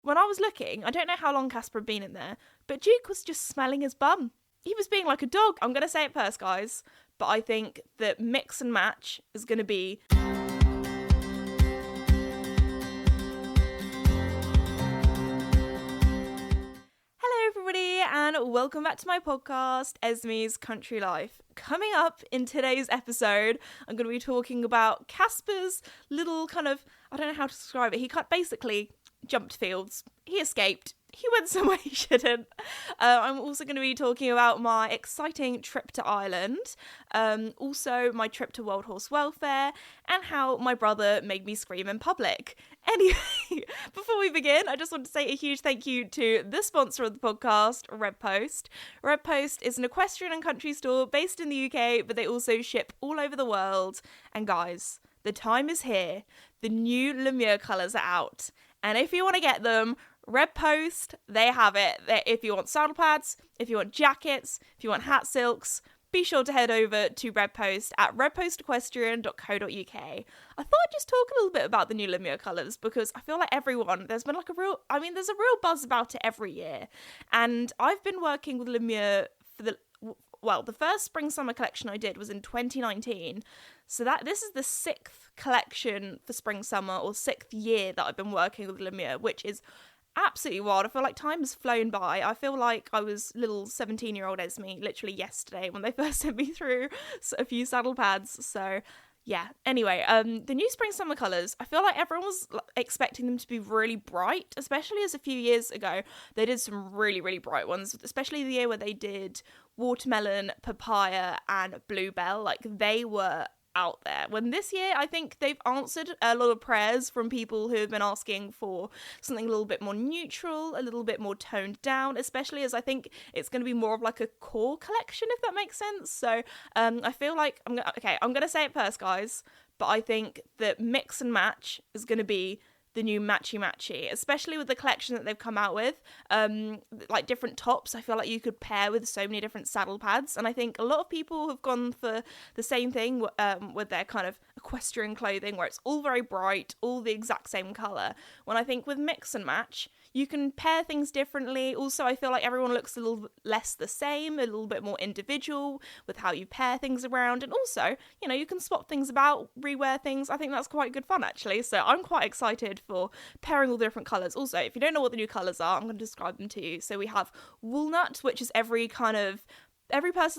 when I was looking, I don't know how long Casper had been in there, but Duke was just smelling his bum. He was being like a dog. I'm going to say it first, guys, but I think that mix and match is going to be... Hello everybody, and welcome back to my podcast, Esme's Country Life. Coming up in today's episode, I'm going to be talking about Casper's little kind of, I don't know how to describe it, he basically jumped fields, he escaped, he went somewhere he shouldn't. I'm also going to be talking about my exciting trip to Ireland, also my trip to World Horse Welfare, and how my brother made me scream in public. Anyway, before we begin, I just want to say a huge thank you to the sponsor of the podcast, Red Post. Red Post is an equestrian and country store based in the UK, but they also ship all over the world. And guys, the time is here. The new Lemure colours are out. And if you want to get them, Red Post, they have it. If you want saddle pads, if you want jackets, if you want hat silks, be sure to head over to Red Post at redpostequestrian.co.uk. I thought I'd just talk a little bit about the new Lemure colours because I feel like there's been like there's a real buzz about it every year. And I've been working with Lemure for the first spring-summer collection I did was in 2019. So this is the 6th collection for spring-summer, or 6th year that I've been working with Lemure, which is absolutely wild. I feel like time has flown by. I feel like I was little 17-year-old Esme literally yesterday when they first sent me through a few saddle pads. So yeah, anyway, the new spring summer colours, I feel like everyone was expecting them to be really bright, especially as a few years ago they did some really, really bright ones, especially the year where they did watermelon, papaya and bluebell. Like, they were out there. When this year, I think they've answered a lot of prayers from people who have been asking for something a little bit more neutral, a little bit more toned down, especially as I think it's going to be more of like a core collection, if that makes sense. So I feel like I'm going to say it first, guys, but I think that mix and match is going to be the new matchy, especially with the collection that they've come out with, like different tops. I feel like you could pair with so many different saddle pads, and I think a lot of people have gone for the same thing with their kind of equestrian clothing, where it's all very bright, all the exact same colour, when I think with mix and match, you can pair things differently. Also, I feel like everyone looks a little less the same, a little bit more individual with how you pair things around. And also, you can swap things about, rewear things. I think that's quite good fun, actually. So I'm quite excited for pairing all the different colours. Also, if you don't know what the new colours are, I'm going to describe them to you. So we have walnut, which is every person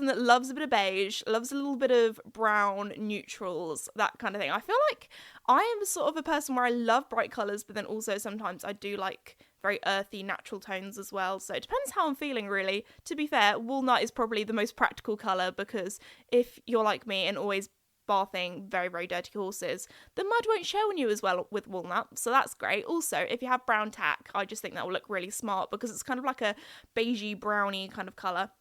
that loves a bit of beige, loves a little bit of brown, neutrals, that kind of thing. I feel like I am sort of a person where I love bright colours, but then also sometimes I do like very earthy, natural tones as well. So it depends how I'm feeling, really. To be fair, walnut is probably the most practical colour, because if you're like me and always bathing very, very dirty horses, the mud won't show on you as well with walnut, so that's great. Also, if you have brown tack, I just think that will look really smart because it's kind of like a beigey, browny kind of colour.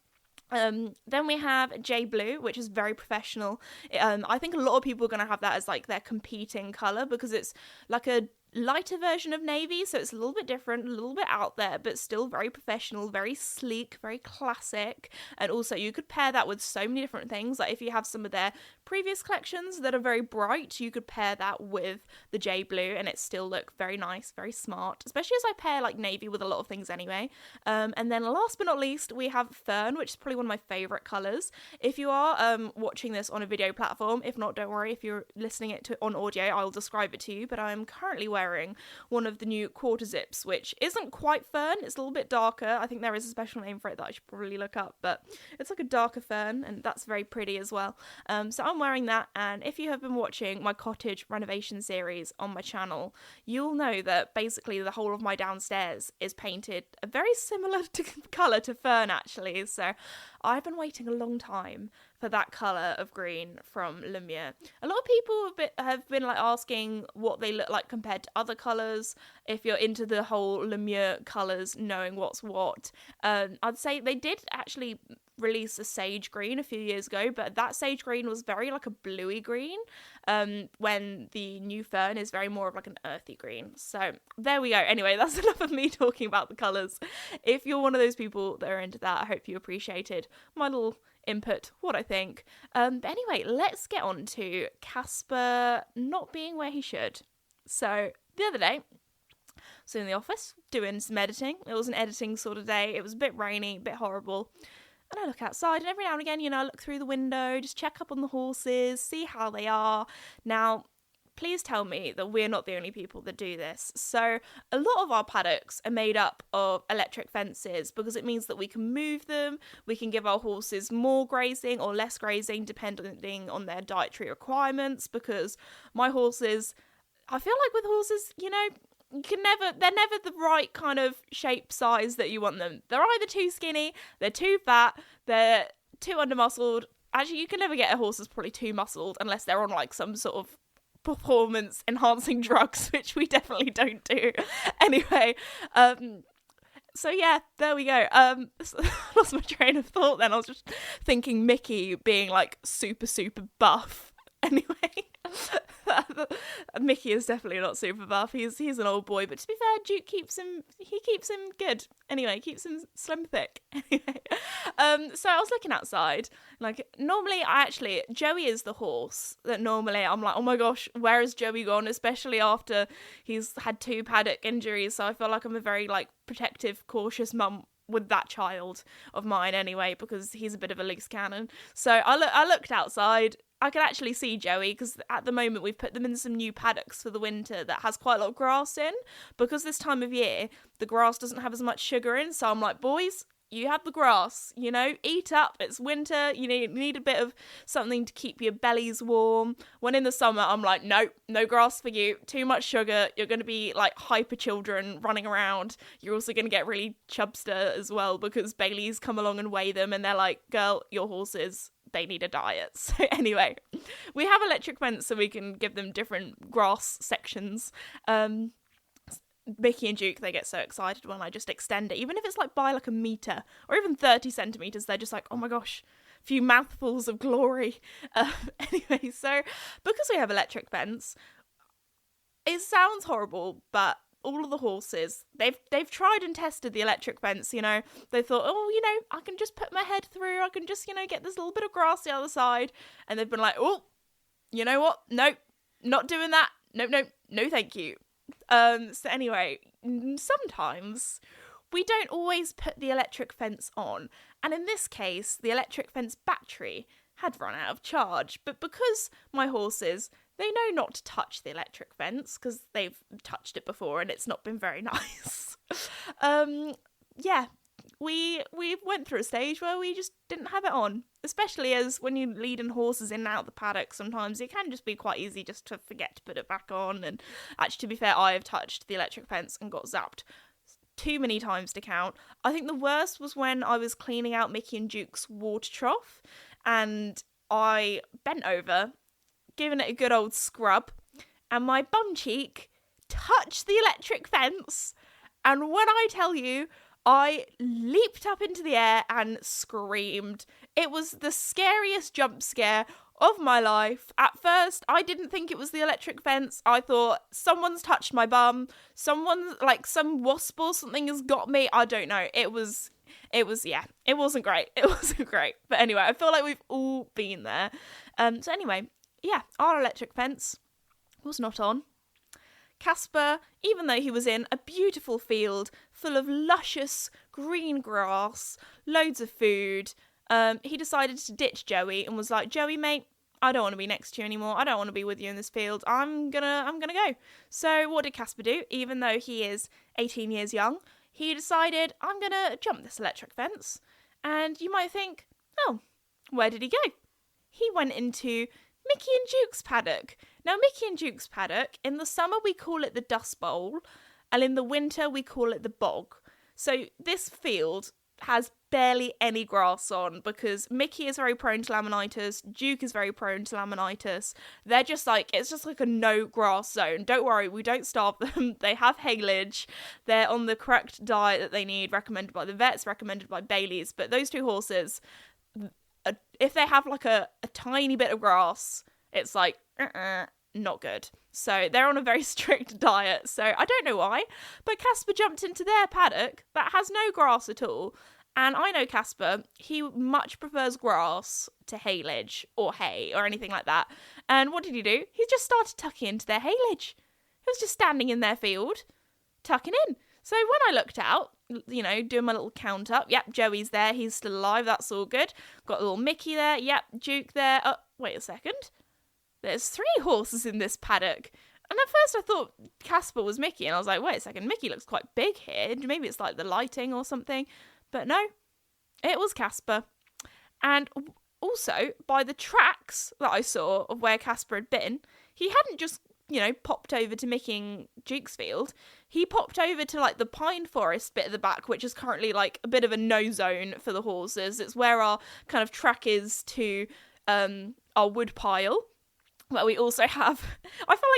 Then we have J Blue, which is very professional. I think a lot of people are going to have that as like their competing colour because it's like a lighter version of navy, so it's a little bit different, a little bit out there, but still very professional, very sleek, very classic. And also you could pair that with so many different things. Like if you have some of their previous collections that are very bright, you could pair that with the J Blue and it still look very nice, very smart, especially as I pair like navy with a lot of things anyway. And then last but not least, we have Fern, which is probably one of my favourite colours. If you are watching this on a video platform, if not, don't worry, if you're listening it on audio, I'll describe it to you, but I'm currently wearing one of the new quarter zips, which isn't quite fern, it's a little bit darker. I think there is a special name for it that I should probably look up, but it's like a darker fern, and that's very pretty as well. So I'm wearing that, and if you have been watching my cottage renovation series on my channel, you'll know that basically the whole of my downstairs is painted a very similar colour to fern, actually. So I've been waiting a long time for that colour of green from Lemure. A lot of people have been like asking what they look like compared to other colours, if you're into the whole Lemure colours, knowing what's what. I'd say they did actually release a sage green a few years ago, but that sage green was very like a bluey green, when the new fern is very more of like an earthy green. So there we go. Anyway, that's enough of me talking about the colours. If you're one of those people that are into that, I hope you appreciated my little input, what I think. But anyway, let's get on to Casper not being where he should. So the other day, So in the office, doing some editing. It was an editing sort of day. It was a bit rainy, a bit horrible. And I look outside, and every now and again, I look through the window, just check up on the horses, see how they are. Now, please tell me that we're not the only people that do this. So a lot of our paddocks are made up of electric fences because it means that we can move them, we can give our horses more grazing or less grazing depending on their dietary requirements, because my horses, I feel like with horses, they're never the right kind of shape size that you want them. They're either too skinny, they're too fat, they're too undermuscled. Actually, you can never get a horse that's probably too muscled unless they're on like some sort of performance enhancing drugs, which we definitely don't do. Anyway, so yeah, there we go. Lost my train of thought then. I was just thinking Mickey being like super buff. Anyway, Mickey is definitely not super buff. He's an old boy, but to be fair, Duke keeps him good. Anyway, keeps him slim thick. Anyway, so I was looking outside. Like normally, Joey is the horse that normally I'm like, oh my gosh, where has Joey gone? Especially after he's had 2 paddock injuries. So I feel like I'm a very like protective, cautious mum with that child of mine anyway, because he's a bit of a loose cannon. So I looked outside. I could actually see Joey, because at the moment we've put them in some new paddocks for the winter that has quite a lot of grass in, because this time of year the grass doesn't have as much sugar in. So I'm like, boys, you have the grass, eat up, it's winter, you need a bit of something to keep your bellies warm. When in the summer, I'm like, nope, no grass for you, too much sugar, you're going to be like hyper children running around. You're also going to get really chubster as well, because Baileys come along and weigh them and they're like, girl, your horses, they need a diet. So anyway, we have electric fence so we can give them different grass sections. Mickey and Duke, they get so excited when I just extend it, even if it's like by like a metre or even 30 centimetres. They're just like, oh my gosh, a few mouthfuls of glory. Anyway, so because we have electric fence, it sounds horrible, but all of the horses, they've tried and tested the electric fence. They thought, oh, I can just put my head through, I can just get this little bit of grass the other side, and they've been like, oh, you know what, nope, not doing that, no thank you. So anyway, sometimes we don't always put the electric fence on, and in this case, the electric fence battery had run out of charge. But because my horses, they know not to touch the electric fence because they've touched it before and it's not been very nice. We went through a stage where we just didn't have it on, especially as when you're leading horses in and out of the paddock, sometimes it can just be quite easy just to forget to put it back on. And actually, to be fair, I have touched the electric fence and got zapped too many times to count. I think the worst was when I was cleaning out Mickey and Duke's water trough and I bent over, giving it a good old scrub, and my bum cheek touched the electric fence. And when I tell you, I leaped up into the air and screamed. It was the scariest jump scare of my life. At first, I didn't think it was the electric fence. I thought someone's touched my bum. Someone, like some wasp or something has got me. I don't know. It wasn't great. It wasn't great. But anyway, I feel like we've all been there. So anyway, yeah, our electric fence was not on. Casper, even though he was in a beautiful field full of luscious green grass, loads of food, he decided to ditch Joey and was like, Joey, mate, I don't want to be next to you anymore. I don't want to be with you in this field. I'm gonna go. So what did Casper do? Even though he is 18 years young, he decided, I'm gonna jump this electric fence. And you might think, oh, where did he go? He went into Mickey and Duke's paddock. Now, Mickey and Duke's paddock, in the summer we call it the Dust Bowl, and in the winter we call it the Bog. So this field has barely any grass on because Mickey is very prone to laminitis, Duke is very prone to laminitis. They're just like, it's just like a no grass zone. Don't worry, we don't starve them. They have haylage. They're on the correct diet that they need, recommended by the vets, recommended by Baileys. But those two horses, if they have like a tiny bit of grass, it's like, not good. So they're on a very strict diet. So I don't know why, but Casper jumped into their paddock that has no grass at all. And I know Casper, he much prefers grass to haylage or hay or anything like that. And what did he do? He just started tucking into their haylage. He was just standing in their field, tucking in. So when I looked out, you know, doing my little count up, yep, Joey's there, he's still alive, that's all good. Got a little Mickey there, yep, Duke there. Oh, wait a second. There's 3 horses in this paddock. And at first I thought Casper was Mickey, and I was like, wait a second, Mickey looks quite big here. Maybe it's like the lighting or something. But no, it was Casper. And also, by the tracks that I saw of where Casper had been, he hadn't just, you know, popped over to Mickey and Duke's field. He popped over to, like, the pine forest bit at the back, which is currently, like, a bit of a no zone for the horses. It's where our kind of track is to our wood pile. But we also have, I feel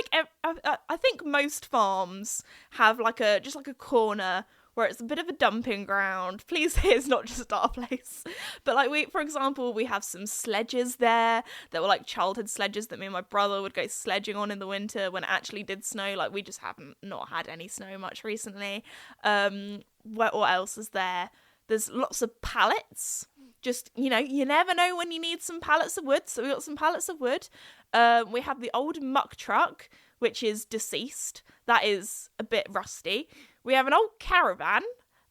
like, I think most farms have, like, just like a corner where it's a bit of a dumping ground. Please say it's not just our place. But, like, for example, we have some sledges there that were, like, childhood sledges that me and my brother would go sledging on in the winter when it actually did snow. Like, we just haven't not had any snow much recently. What else is there? There's lots of pallets. Just, you know, you never know when you need some pallets of wood. So we got some pallets of wood. We have the old muck truck, which is deceased. That is a bit rusty. We have an old caravan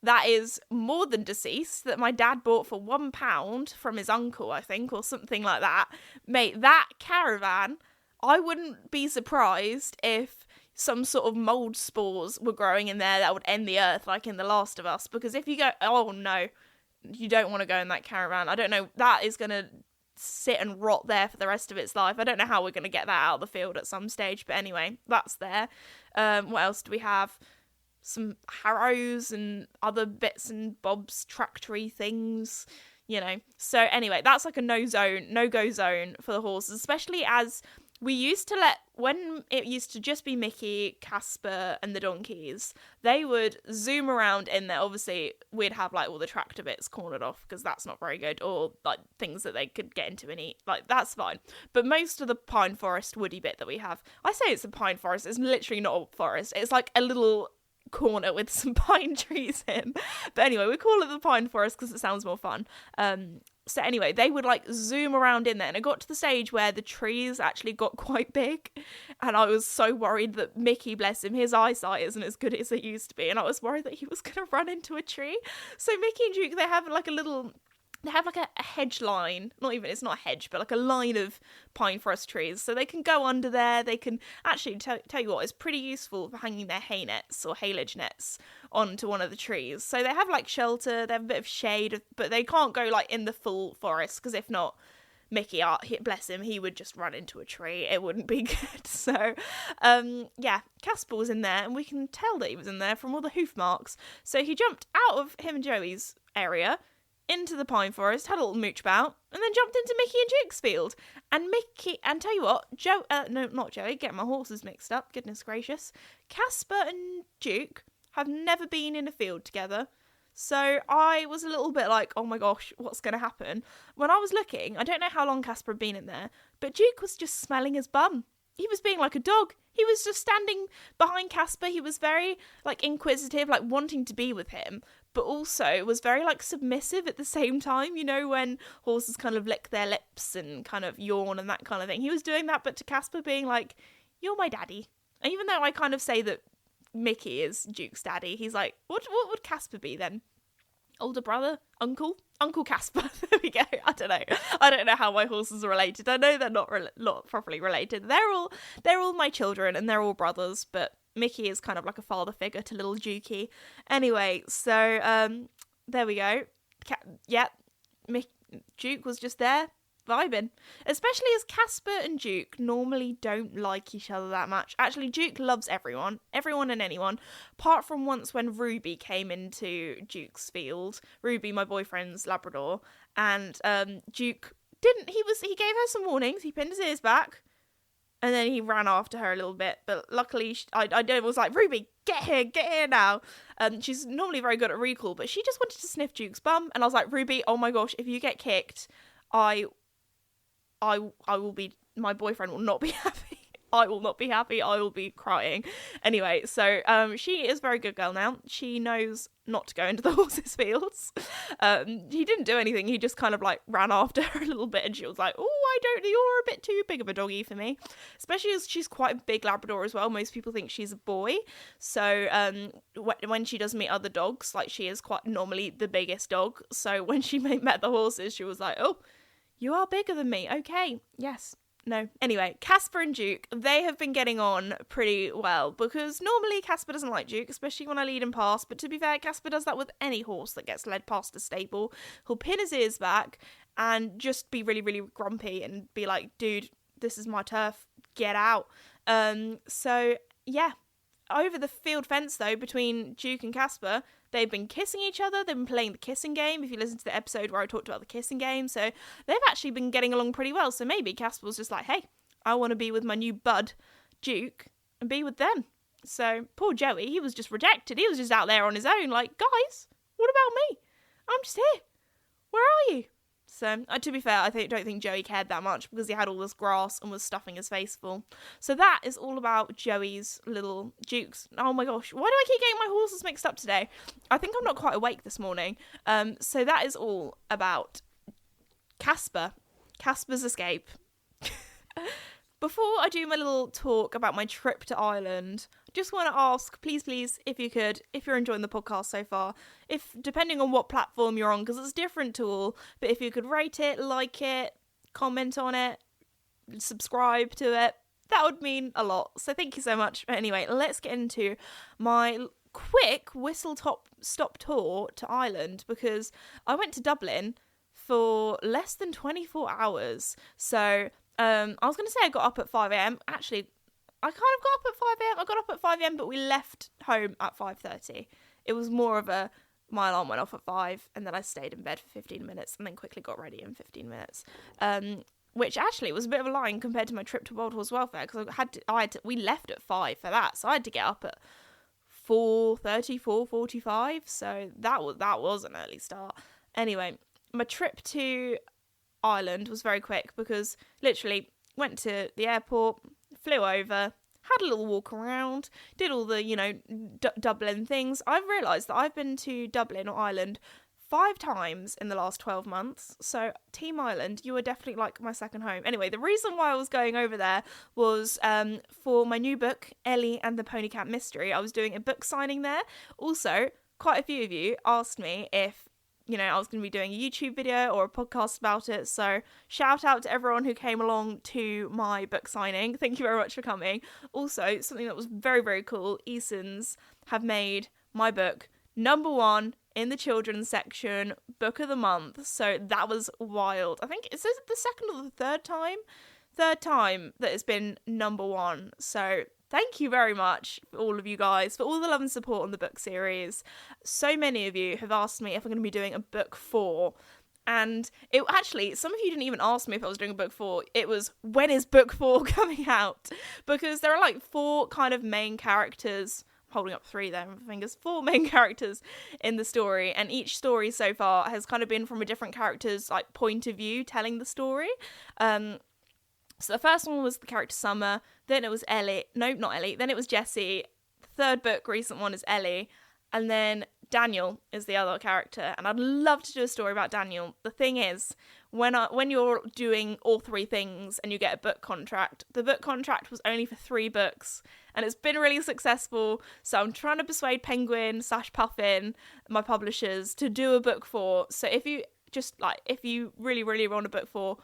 that is more than deceased, that my dad bought for £1 from his uncle, I think, or something like that. Mate, that caravan, I wouldn't be surprised if some sort of mould spores were growing in there that would end the earth, like in The Last of Us. Because if you go, oh no, you don't want to go in that caravan. I don't know, that is going to sit and rot there for the rest of its life. I don't know how we're going to get that out of the field at some stage, but anyway, that's there. What else do we have? Some harrows and other bits and bobs, tractory things, you know. So anyway, that's like a no-go zone for the horses, especially as we used to when it used to just be Mickey, Casper, and the donkeys, they would zoom around in there. Obviously, we'd have, like, all the tractor bits cornered off, because that's not very good, or, like, things that they could get into and eat. Like, that's fine. But most of the pine forest woody bit that we have, I say it's a pine forest, it's literally not a forest. It's like a little corner with some pine trees in. But anyway, we call it the pine forest because it sounds more fun. So anyway, they would, like, zoom around in there, and it got to the stage where the trees actually got quite big, and I was so worried that Mickey, bless him, his eyesight isn't as good as it used to be, and I was worried that he was going to run into a tree. So Mickey and Duke, they have like a hedge line, it's not a hedge, but like a line of pine forest trees, so they can go under there. They can actually, tell you what, it's pretty useful for hanging their hay nets or haylage nets onto one of the trees. So they have, like, shelter, they have a bit of shade, but they can't go, like, in the full forest, because if not, Mickey, bless him, he would just run into a tree. It wouldn't be good. So, yeah, Casper was in there, and we can tell that he was in there from all the hoof marks. So he jumped out of him and Joey's area into the pine forest, had a little mooch about, and then jumped into Mickey and Duke's field. And tell you what, not Joey, getting my horses mixed up, goodness gracious. Casper and Duke have never been in a field together. So I was a little bit like, oh my gosh, what's going to happen? When I was looking, I don't know how long Casper had been in there, but Duke was just smelling his bum. He was being like a dog. He was just standing behind Casper. He was very, like, inquisitive, like, wanting to be with him, but also was very, like, submissive at the same time. You know, when horses kind of lick their lips and kind of yawn and that kind of thing. He was doing that, but to Casper being like, you're my daddy. And even though I kind of say that Mickey is Duke's daddy, he's like, what would Casper be then? Older brother? Uncle Casper. There we go. I don't know how my horses are related. I know they're not properly related. They're all my children, and they're all brothers, but Mickey is kind of like a father figure to little Dukey. Anyway, so there we go. Duke was just there vibing, especially as Casper and Duke normally don't like each other that much. Actually, Duke loves everyone and anyone, apart from once when Ruby came into Duke's field. Ruby, my boyfriend's Labrador, and Duke he gave her some warnings. He pinned his ears back, and then he ran after her a little bit, but luckily I was like, Ruby, get here now. She's normally very good at recall, but she just wanted to sniff Duke's bum, and I was like, Ruby, oh my gosh, if you get kicked, I will be, my boyfriend will not be happy. I will not be happy. I will be crying. Anyway, so she is a very good girl now. She knows not to go into the horses' fields. He didn't do anything. He just kind of like ran after her a little bit, and she was like, "Oh, you're a bit too big of a doggy for me." Especially as she's quite a big Labrador as well. Most people think she's a boy. So when she does meet other dogs, like she is quite normally the biggest dog. So when she met the horses, she was like, "Oh, you are bigger than me. Okay, yes." No. Anyway, Casper and Duke, they have been getting on pretty well because normally Casper doesn't like Duke, especially when I lead him past. But to be fair, Casper does that with any horse that gets led past a stable. He'll pin his ears back and just be really, really grumpy and be like, "Dude, this is my turf. Get out." So, yeah. Over the field fence, though, between Duke and Casper, they've been kissing each other. They've been playing the kissing game, if you listen to the episode where I talked about the kissing game. So they've actually been getting along pretty well. So maybe Casper was just like, "Hey, I want to be with my new bud, Duke, and be with them." So poor Joey, he was just rejected. He was just out there on his own like, "Guys, what about me? I'm just here. Where are you?" So, to be fair, I don't think Joey cared that much because he had all this grass and was stuffing his face full. So that is all about Joey's little Dukes. Oh my gosh, why do I keep getting my horses mixed up today? I think I'm not quite awake this morning. So that is all about Casper. Casper's escape. Before I do my little talk about my trip to Ireland, I just want to ask, please, if you could, if you're enjoying the podcast so far, if, depending on what platform you're on, because it's different to all, but if you could rate it, like it, comment on it, subscribe to it, that would mean a lot. So thank you so much. But anyway, let's get into my quick whistle-stop tour to Ireland, because I went to Dublin for less than 24 hours. So I was going to say I got up at 5 a.m. Actually, I kind of got up at 5 a.m. I got up at 5 a.m. but we left home at 5:30. It was more of a, my alarm went off at 5 and then I stayed in bed for 15 minutes and then quickly got ready in 15 minutes. Which actually was a bit of a line compared to my trip to Wild Horse Welfare, because we left at 5 for that, so I had to get up at 4:30, 4:45. So that was an early start. Anyway, my trip to Ireland was very quick because literally went to the airport, flew over, had a little walk around, did all the, Dublin things. I've realised that I've been to Dublin or Ireland 5 times in the last 12 months. So Team Ireland, you are definitely like my second home. Anyway, the reason why I was going over there was for my new book, Ellie and the Ponycat Mystery. I was doing a book signing there. Also, quite a few of you asked me if I was going to be doing a YouTube video or a podcast about it. So shout out to everyone who came along to my book signing. Thank you very much for coming. Also, something that was very, very cool. Easons have made my book #1 in the children's section, book of the month. So that was wild. I think it's the second or the third time that it's been #1. So thank you very much, all of you guys, for all the love and support on the book series. So many of you have asked me if I'm going to be doing a book 4. And it actually, some of you didn't even ask me if I was doing a book 4. It was, when is book 4 coming out? Because there are like 4 kind of main characters. I'm holding up 3 there, my fingers. 4 main characters in the story. And each story so far has kind of been from a different character's like point of view telling the story. So the first one was the character Summer, then it was Ellie, no, not Ellie, then it was Jessie, the third book, recent one, is Ellie, and then Daniel is the other character, and I'd love to do a story about Daniel. The thing is, when you're doing all 3 things and you get a book contract, the book contract was only for 3 books, and it's been really successful, so I'm trying to persuade Penguin/Puffin, my publishers, to do a book 4, so if you really, really want a book 4,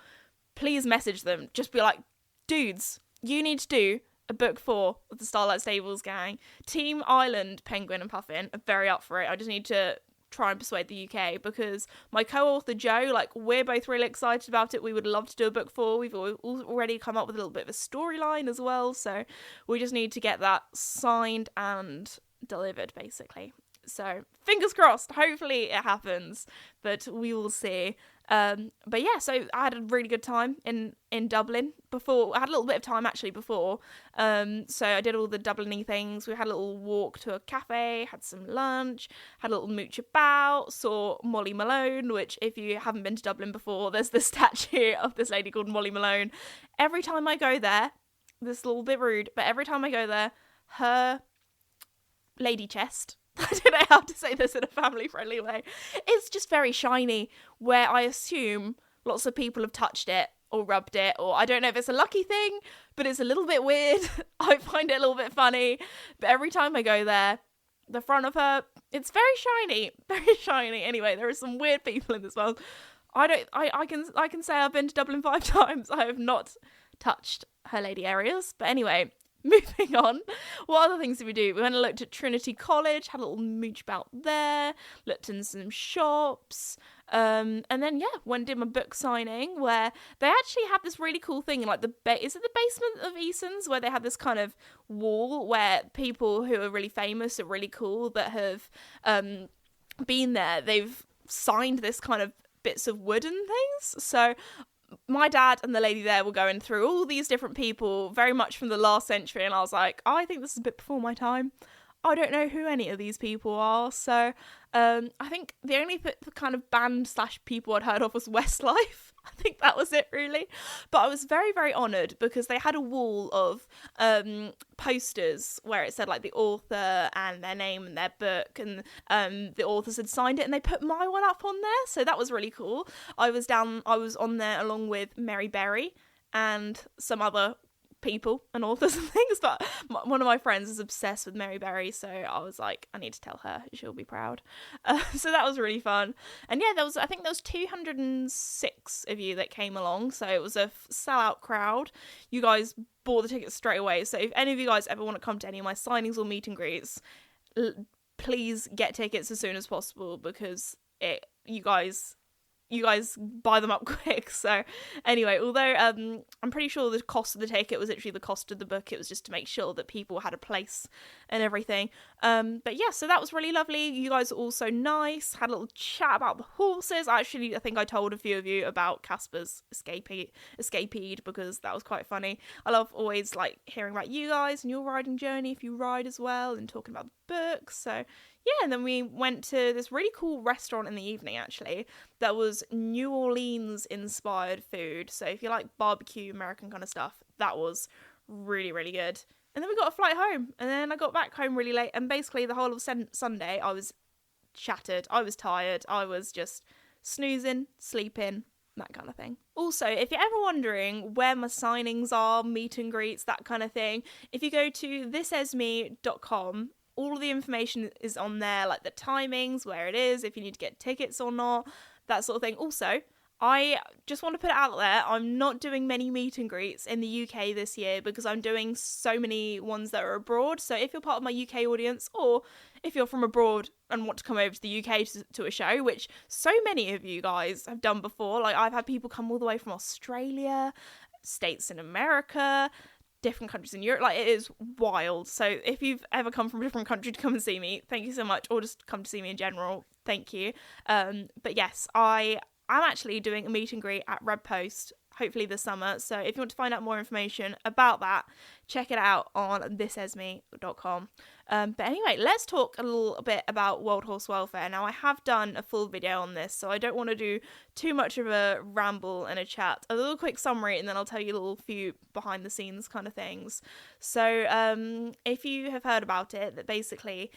please message them. Just be like, dudes, you need to do a book 4 of the Starlight Stables gang. Team Ireland, Penguin and Puffin are very up for it. I just need to try and persuade the UK, because my co-author Joe, we're both really excited about it. We would love to do a book 4. We've already come up with a little bit of a storyline as well, so we just need to get that signed and delivered, basically. So fingers crossed, hopefully it happens, but we will see. But yeah, so I had a really good time in Dublin before. I had a little bit of time actually before. So I did all the Dublin-y things. We had a little walk to a cafe, had some lunch, had a little mooch about, saw Molly Malone, which if you haven't been to Dublin before, there's the statue of this lady called Molly Malone. Every time I go there, this little bit rude, but every time I go there, her lady chest, I don't know how to say this in a family friendly way, it's just very shiny, where I assume lots of people have touched it or rubbed it, or I don't know if it's a lucky thing, but it's a little bit weird. I find it a little bit funny, but every time I go there, the front of her, it's very shiny. Anyway, there are some weird people in this world. I can say I've been to Dublin 5 times. I have not touched her lady areas, but anyway, moving on. What other things did we do? We went and looked at Trinity College, had a little mooch about there, looked in some shops, and then went and did my book signing, where they actually have this really cool thing in like is it the basement of Eason's, where they have this kind of wall where people who are really famous or really cool that have been there, they've signed this kind of bits of wood and things. So my dad and the lady there were going through all these different people, very much from the last century, and I was like, I think this is a bit before my time. I don't know who any of these people are, so I think the only kind of band / people I'd heard of was Westlife. I think that was it, really. But I was very, very honoured because they had a wall of posters where it said like the author and their name and their book, and the authors had signed it, and they put my one up on there, so that was really cool. I was on there along with Mary Berry and some other people and authors and things, but one of my friends is obsessed with Mary Berry, so I was like, I need to tell her, she'll be proud. So that was really fun. And I think there was 206 of you that came along, so it was a sellout crowd. You guys bought the tickets straight away, so if any of you guys ever want to come to any of my signings or meet and greets, please get tickets as soon as possible, because you guys buy them up quick. So anyway, although I'm pretty sure the cost of the ticket was actually the cost of the book, it was just to make sure that people had a place and everything. But yeah, so that was really lovely. You guys are all so nice. Had a little chat about the horses. I think I told a few of you about Casper's escapade, because that was quite funny. I love always like hearing about you guys and your riding journey, if you ride as well, and talking about the books. So yeah, and then we went to this really cool restaurant in the evening, actually, that was New Orleans inspired food. So if you like barbecue, American kind of stuff, that was really, really good. And then we got a flight home, and then I got back home really late, and basically the whole of Sunday I was shattered. I was tired. I was just snoozing, sleeping, that kind of thing. Also, if you're ever wondering where my signings are, meet and greets, that kind of thing, if you go to thisesme.com, all of the information is on there, like the timings, where it is, if you need to get tickets or not, that sort of thing. Also, I just want to put it out there, I'm not doing many meet and greets in the UK this year because I'm doing so many ones that are abroad. So if you're part of my UK audience, or if you're from abroad and want to come over to the UK to a show, which so many of you guys have done before, like I've had people come all the way from Australia, states in America, different countries in Europe, like it is wild. So if you've ever come from a different country to come and see me, thank you so much, or just come to see me in general, thank you. But yes, I'm actually doing a meet and greet at Red Post, hopefully this summer. So if you want to find out more information about that, check it out on thisesme.com. But anyway, let's talk a little bit about World Horse Welfare. Now, I have done a full video on this, so I don't want to do too much of a ramble and a chat. A little quick summary, and then I'll tell you a little few behind the scenes kind of things. So if you have heard about it, that basically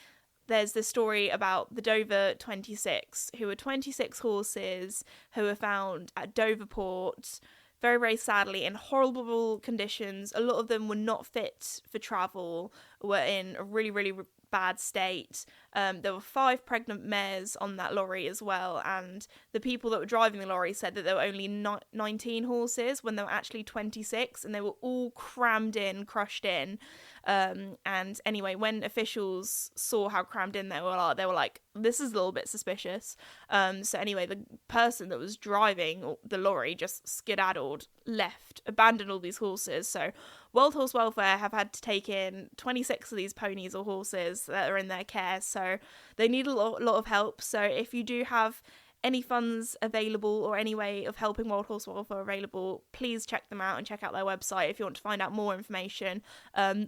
there's this story about the Dover 26, who were 26 horses who were found at Dover Port, very, very sadly, in horrible conditions. A lot of them were not fit for travel, were in a really, really bad state. There were 5 pregnant mares on that lorry as well, and the people that were driving the lorry said that there were only 19 horses when there were actually 26, and they were all crammed in, crushed in. And anyway, when officials saw how crammed in they were like, this is a little bit suspicious. So anyway, the person that was driving the lorry just skedaddled, left, abandoned all these horses. So World Horse Welfare have had to take in 26 of these ponies or horses that are in their care. So they need a lot of help. So if you do have any funds available or any way of helping World Horse Welfare available, please check them out and check out their website if you want to find out more information,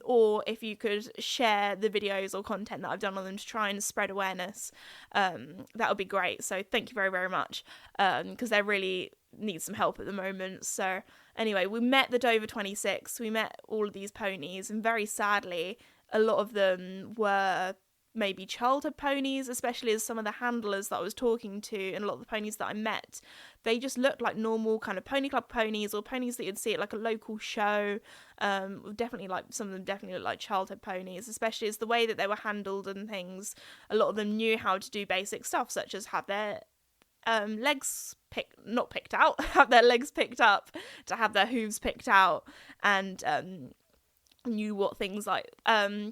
or if you could share the videos or content that I've done on them to try and spread awareness, that would be great. So thank you very, very much, because they really need some help at the moment. So Anyway, we met the Dover 26, we met all of these ponies, and very sadly, a lot of them were maybe childhood ponies, especially as some of the handlers that I was talking to and a lot of the ponies that I met, they just looked like normal kind of pony club ponies or ponies that you'd see at like a local show. Definitely like some of them definitely look like childhood ponies, especially as the way that they were handled and things. A lot of them knew how to do basic stuff such as have their legs not picked out, have their legs picked up, to have their hooves picked out, and knew what things like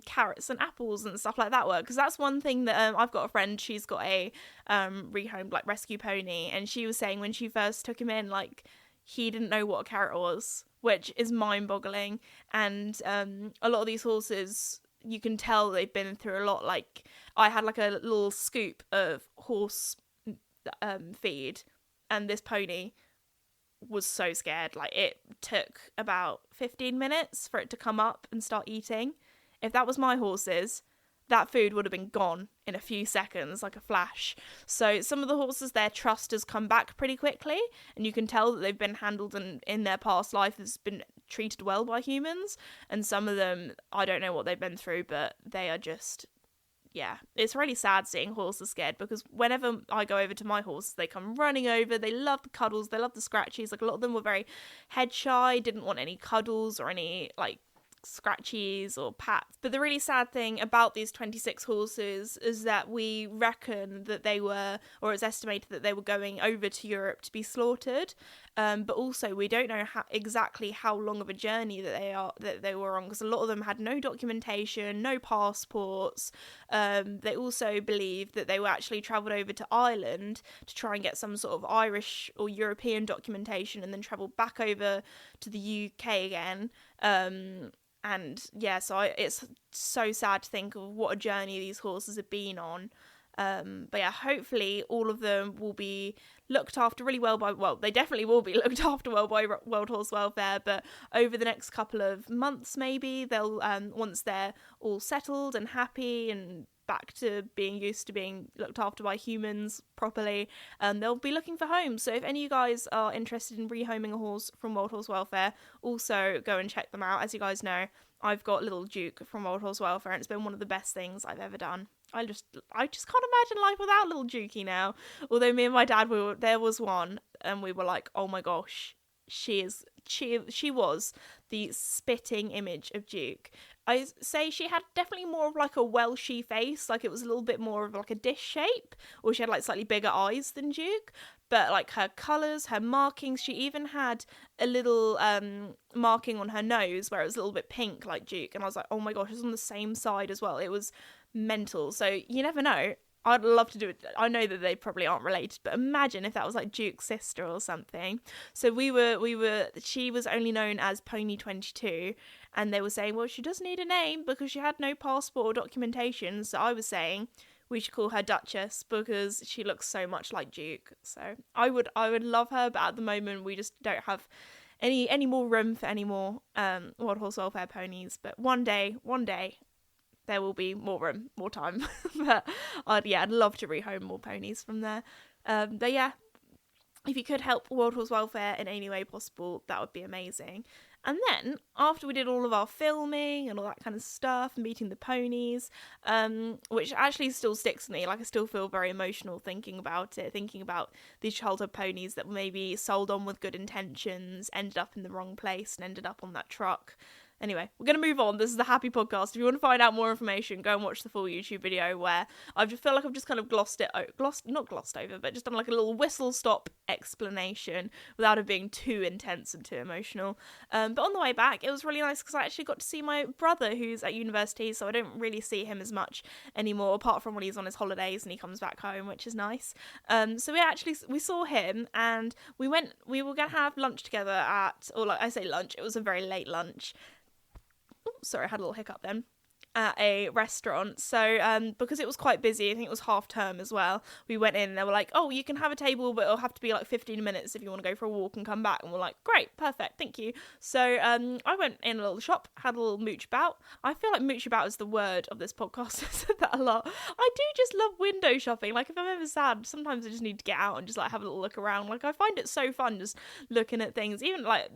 carrots and apples and stuff like that were, because that's one thing that I've got a friend, she's got a rehomed like rescue pony, and she was saying when she first took him in, like, he didn't know what a carrot was, which is mind-boggling. And a lot of these horses, you can tell they've been through a lot. Like, I had like a little scoop of horse feed, and this pony was so scared. Like, it took about 15 minutes for it to come up and start eating. If that was my horses, that food would have been gone in a few seconds, like a flash. So some of the horses, their trust has come back pretty quickly, and you can tell that they've been handled and in their past life has been treated well by humans. And some of them, I don't know what they've been through, but they are just, yeah, it's really sad seeing horses scared, because whenever I go over to my horses, they come running over. They love the cuddles, they love the scratchies. Like, a lot of them were very head shy, didn't want any cuddles or any like scratchies or pats. But the really sad thing about these 26 horses is that we reckon that they were, or it's estimated that they were going over to Europe to be slaughtered, but also we don't know exactly how long of a journey that they were on, because a lot of them had no documentation, no passports. They also believe that they were actually travelled over to Ireland to try and get some sort of Irish or European documentation, and then travelled back over to the UK again. And yeah, so it's so sad to think of what a journey these horses have been on. But yeah, hopefully all of them will be looked after really well by, well, they definitely will be looked after well by World Horse Welfare, but over the next couple of months maybe, they'll, once they're all settled and happy and back to being used to being looked after by humans properly, they'll be looking for homes. So if any of you guys are interested in rehoming a horse from World Horse Welfare, also go and check them out. As you guys know, I've got Little Duke from World Horse Welfare, and it's been one of the best things I've ever done. I just can't imagine life without Little Dukey now. Although me and my dad, there was one, and we were like, oh my gosh, she was the spitting image of Duke. I say she had definitely more of like a Welshy face, like it was a little bit more of like a dish shape, or she had like slightly bigger eyes than Duke, but like her colours, her markings, she even had a little marking on her nose where it was a little bit pink like Duke, and I was like, oh my gosh, it's on the same side as well. It was mental. So you never know. I'd love to do it. I know that they probably aren't related, but imagine if that was like Duke's sister or something. So she was only known as Pony 22, and they were saying, well, she does need a name because she had no passport or documentation. So I was saying we should call her Duchess because she looks so much like Duke. So I would love her, but at the moment we just don't have any more room for any more World Horse Welfare ponies. But one day there will be more room, more time. But I'd love to rehome more ponies from there. But yeah, if you could help World Horse Welfare in any way possible, that would be amazing. And then, after we did all of our filming and all that kind of stuff, meeting the ponies, which actually still sticks to me, like I still feel very emotional thinking about it, thinking about these childhood ponies that were maybe sold on with good intentions, ended up in the wrong place and ended up on that truck. Anyway, we're going to move on. This is the Happy Podcast. If you want to find out more information, go and watch the full YouTube video where I just feel like I've just kind of not glossed over, but just done like a little whistle stop explanation without it being too intense and too emotional. But on the way back, it was really nice because I actually got to see my brother who's at university, so I don't really see him as much anymore, apart from when he's on his holidays and he comes back home, which is nice. So we saw him, and we were going to have lunch together I say lunch, it was a very late lunch. Sorry, I had a little hiccup then, at a restaurant. So because it was quite busy, I think it was half term as well, we went in and they were like, oh, you can have a table, but it'll have to be like 15 minutes if you want to go for a walk and come back. And we're like, great, perfect, thank you. So I went in a little shop, had a little mooch about. I feel like mooch about is the word of this podcast. I said that a lot. I do just love window shopping. Like, if I'm ever sad, sometimes I just need to get out and just like have a little look around. Like, I find it so fun just looking at things, even like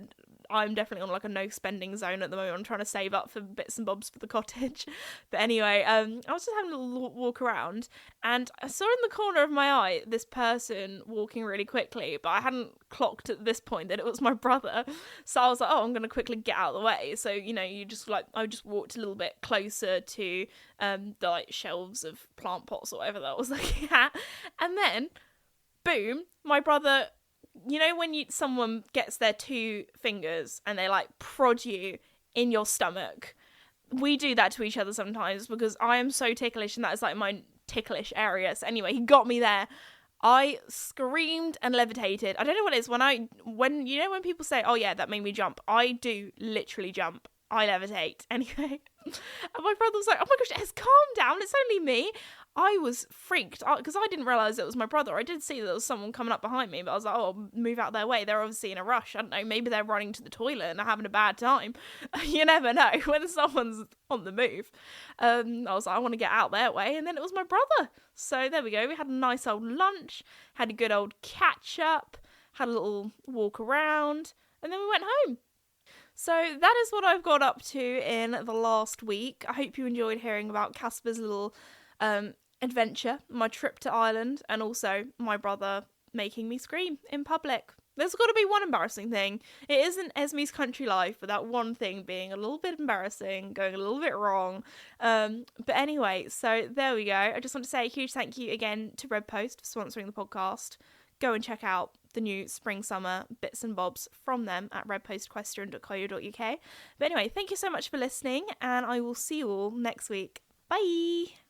I'm definitely on like a no spending zone at the moment. I'm trying to save up for bits and bobs for the cottage. But anyway, I was just having a little walk around, and I saw in the corner of my eye this person walking really quickly, but I hadn't clocked at this point that it was my brother. So I was like, oh, I'm going to quickly get out of the way. So, you know, I just walked a little bit closer to the like shelves of plant pots or whatever that I was looking at. And then, boom, my brother, you know when someone gets their 2 fingers and they like prod you in your stomach? We do that to each other sometimes because I am so ticklish, and that is like my ticklish area. So anyway, he got me there. I screamed and levitated. I don't know what it is when you know when people say, oh yeah, that made me jump. I do literally jump. I levitate. Anyway. And my brother was like, oh my gosh, calm down. It's only me. I was freaked because I didn't realise it was my brother. I did see that there was someone coming up behind me, but I was like, oh, move out their way. They're obviously in a rush. I don't know. Maybe they're running to the toilet and are having a bad time. You never know when someone's on the move. I was like, I want to get out their way. And then it was my brother. So there we go. We had a nice old lunch, had a good old catch up, had a little walk around, and then we went home. So that is what I've got up to in the last week. I hope you enjoyed hearing about Casper's little adventure, my trip to Ireland, and also my brother making me scream in public. There's got to be one embarrassing thing. It isn't Esme's country life, but that one thing being a little bit embarrassing, going a little bit wrong. But anyway, so there we go. I just want to say a huge thank you again to Red Post for sponsoring the podcast. Go and check out the new spring-summer bits and bobs from them at redpostquestion.co.uk. But anyway, thank you so much for listening, and I will see you all next week. Bye!